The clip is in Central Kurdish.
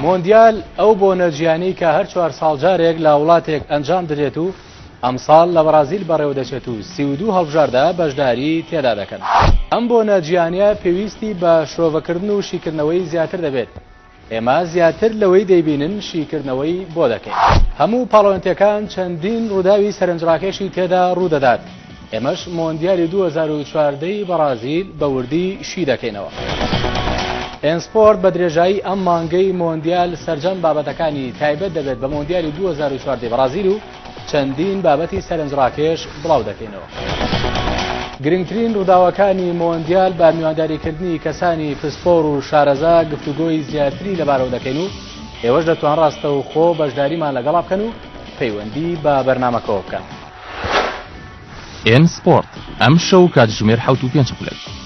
مۆندیال ئەو بۆنەجییانەی کە هەر 4 ساڵ جارێک لە وڵاتێک ئەنجام دەدرێت و ئەمساڵ لە بەرازیل بەڕێوە دەچێت و 32 هەڵبژاردا بەشداری تێدا دەکەن. ئەم بۆنەجییانە پێویستی بە شۆڤەکردن و شیکردنەوەی زیاتر دەبێت. ئێمە زیاتر لەوەی دەیبینن شیکردنەوەی بۆ دەکەین. هەموو پاڵەوانتەکان چەندین ڕووداوی سەرنجڕاکێشی تێدا ڕوودەدات. ئێمەش مۆندیالی 2014 بەرازیل بە وردی شی دەکەینەوە. ئێنسپۆرت بە درێژایی ئەم مانگەی مۆندیال سەرجەم بابەتەکانی تایبەت دەبێت بە مۆندیالی 2014 بەرازیل و چەندین بابەتی سەرنجڕاکێش بڵاو دەکەینەوە. گرنگترین ڕووداوەکانی مۆندیال بە میوانداریکردنی کەسانی پسپۆر و شارەزا گفتوگۆی زیاتری لەبارەوە دەکەین و ئێوەش دەتوان ڕاستە و خۆ بەشداریمان لەگەڵا بکەن و پەیوەندی بە بەرنامەکەوە بکەن. ئێنسپۆرت ئەم شەو کاتژمێر 7:05